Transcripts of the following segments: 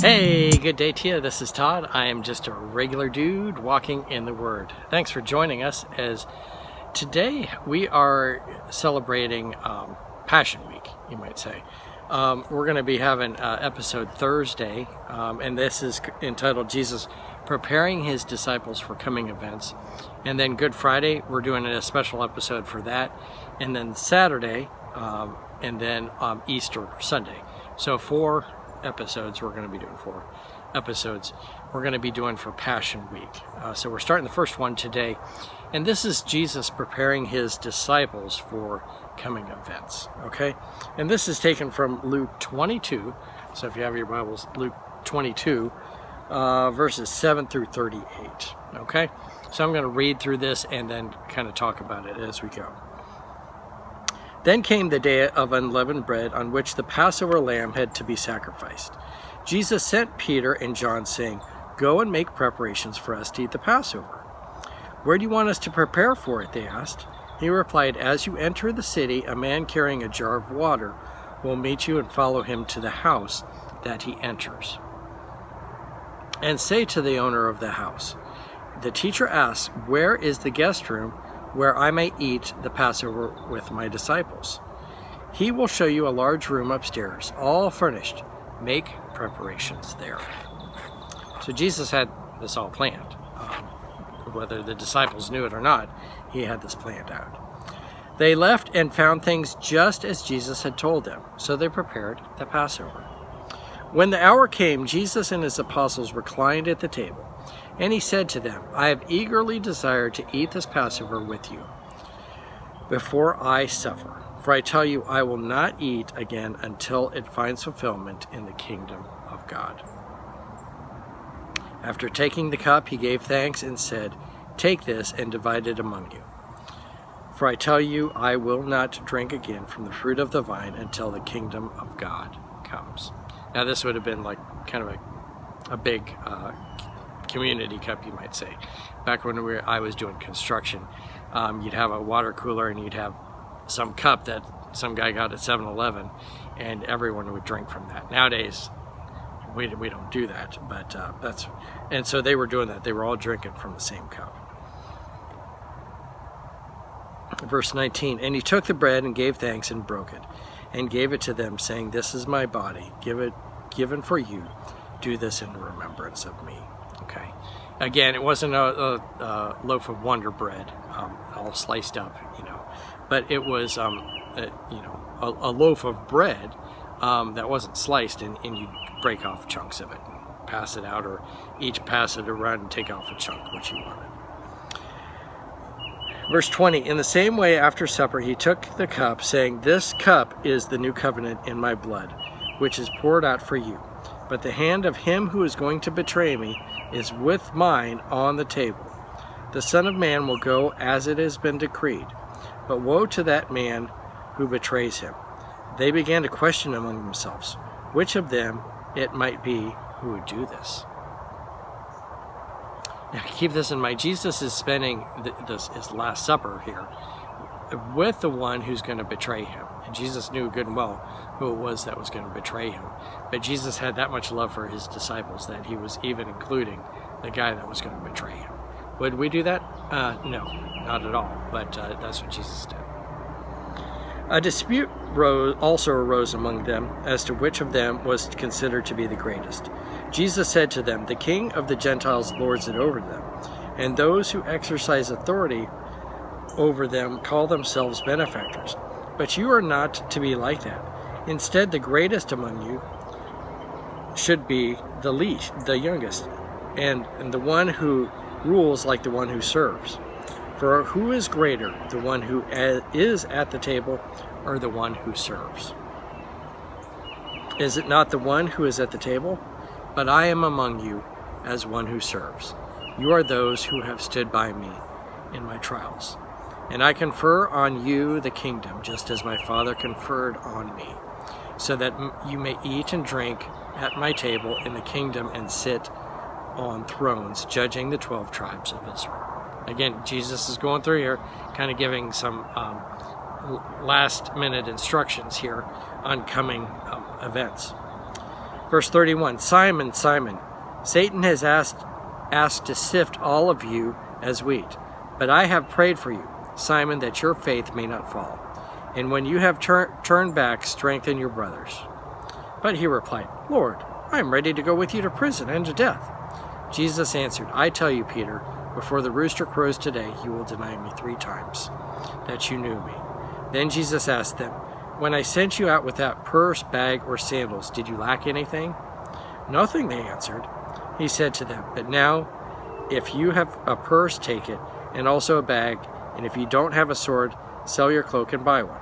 Hey, good day to you. This is Todd. I am just a regular dude walking in the Word. Thanks for joining us as today we are celebrating Passion Week, you might say. We're going to be having episode Thursday, and this is entitled Jesus Preparing His Disciples for Coming Events. And then Good Friday, we're doing a special episode for that. And then Saturday, and then Easter Sunday. So 4 episodes we're going to be doing 4 episodes we're going to be doing for Passion Week. So we're starting the first one today, and this is Jesus preparing his disciples for coming events. Okay, and this is taken from Luke 22. So if you have your Bibles, Luke 22 verses 7 through 38. Okay, so I'm going to read through this and then kind of talk about it as we go. Then came the day of unleavened bread on which the Passover lamb had to be sacrificed. Jesus sent Peter and John, saying, "Go and make preparations for us to eat the Passover." "Where do you want us to prepare for it?" they asked. He replied, "As you enter the city, a man carrying a jar of water will meet you, and follow him to the house that he enters. And say to the owner of the house, 'The teacher asks, where is the guest room where I may eat the Passover with my disciples? He will show you a large room upstairs, all furnished. Make preparations there.'" So Jesus had this all planned. Whether the disciples knew it or not, he had this planned out. They left and found things just as Jesus had told them, so they prepared the Passover. When the hour came, Jesus and his apostles reclined at the table. And he said to them, "I have eagerly desired to eat this Passover with you before I suffer. For I tell you, I will not eat again until it finds fulfillment in the kingdom of God." After taking the cup, he gave thanks and said, "Take this and divide it among you. For I tell you, I will not drink again from the fruit of the vine until the kingdom of God comes." Now this would have been like kind of a big community cup, you might say. Back when I was doing construction, you'd have a water cooler and you'd have some cup that some guy got at 7-Eleven, and everyone would drink from that. Nowadays, we don't do that, but and so they were doing that. They were all drinking from the same cup. Verse 19, "And he took the bread and gave thanks and broke it, and gave it to them, saying, 'This is my body, given for you. Do this in remembrance of me.'" Okay. Again, it wasn't a loaf of Wonder Bread, all sliced up, but it was, a loaf of bread that wasn't sliced, and you break off chunks of it, and pass it out, or each pass it around and take off a chunk, which you wanted. Verse 20, "In the same way, after supper, he took the cup, saying, 'This cup is the new covenant in my blood, which is poured out for you. But the hand of him who is going to betray me is with mine on the table. The Son of Man will go as it has been decreed. But woe to that man who betrays him.' They began to question among themselves which of them it might be who would do this." Now keep this in mind. Jesus is spending his Last Supper here with the one who's going to betray him. And Jesus knew good and well who it was that was going to betray him. But Jesus had that much love for his disciples that he was even including the guy that was going to betray him. Would we do that? No, not at all. But that's what Jesus did. A dispute also arose among them as to which of them was considered to be the greatest. Jesus said to them, "The king of the Gentiles lords it over them, and those who exercise authority over them call themselves benefactors. But you are not to be like that. Instead, the greatest among you should be the least, the youngest, and the one who rules like the one who serves. For who is greater, the one who is at the table or the one who serves? Is it not the one who is at the table? But I am among you as one who serves. You are those who have stood by me in my trials. And I confer on you the kingdom, just as my Father conferred on me, so that you may eat and drink at my table in the kingdom and sit on thrones, judging the 12 tribes of Israel." Again, Jesus is going through here, kind of giving some last-minute instructions here on coming events. Verse 31, Simon, Simon, Satan has asked to sift all of you as wheat, but I have prayed for you, Simon, that your faith may not fall. And when you have turned back, strengthen your brothers. But he replied, Lord, I am ready to go with you to prison and to death. Jesus answered, I tell you, Peter, before the rooster crows today, you will deny me 3 times that you knew me. Then Jesus asked them, when I sent you out without purse, bag, or sandals, did you lack anything? Nothing, they answered. He said to them, but now, if you have a purse, take it, and also a bag, and if you don't have a sword, sell your cloak and buy one.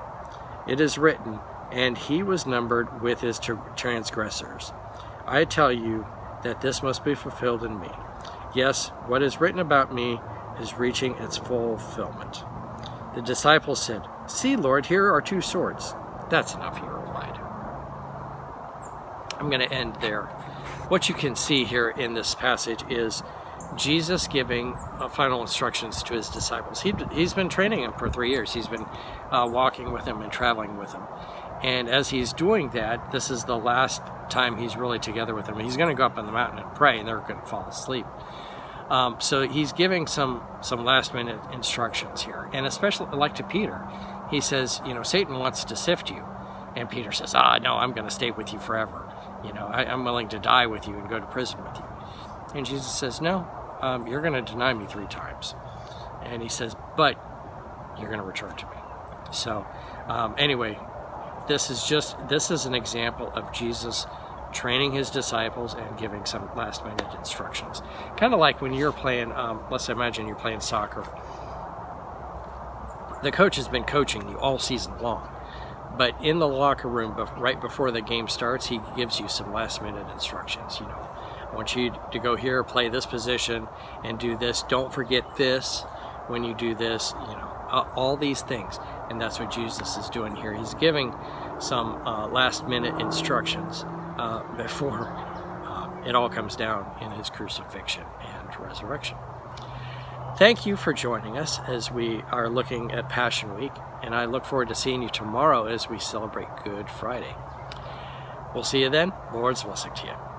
It is written, and he was numbered with his transgressors. I tell you that this must be fulfilled in me. Yes, what is written about me is reaching its fulfillment. The disciples said, see, Lord, here are 2 swords. That's enough, he replied. I'm going to end there. What you can see here in this passage is Jesus giving final instructions to his disciples. He's been training them for 3 years. He's been walking with them and traveling with them. And as he's doing that, this is the last time he's really together with them. He's going to go up on the mountain and pray, and they're going to fall asleep. So he's giving some last-minute instructions here. And especially, like to Peter, he says, Satan wants to sift you. And Peter says, no, I'm going to stay with you forever. I'm willing to die with you and go to prison with you. And Jesus says, no, you're going to deny me 3 times. And he says, but you're going to return to me. So anyway, this is an example of Jesus training his disciples and giving some last-minute instructions. Kind of like when you're playing, let's imagine you're playing soccer. The coach has been coaching you all season long. But in the locker room, right before the game starts, he gives you some last-minute instructions. I want you to go here, play this position, and do this. Don't forget this when you do this. All these things. And that's what Jesus is doing here. He's giving some last-minute instructions before it all comes down in his crucifixion and resurrection. Thank you for joining us as we are looking at Passion Week, and I look forward to seeing you tomorrow as we celebrate Good Friday. We'll see you then. Lord's blessing to you.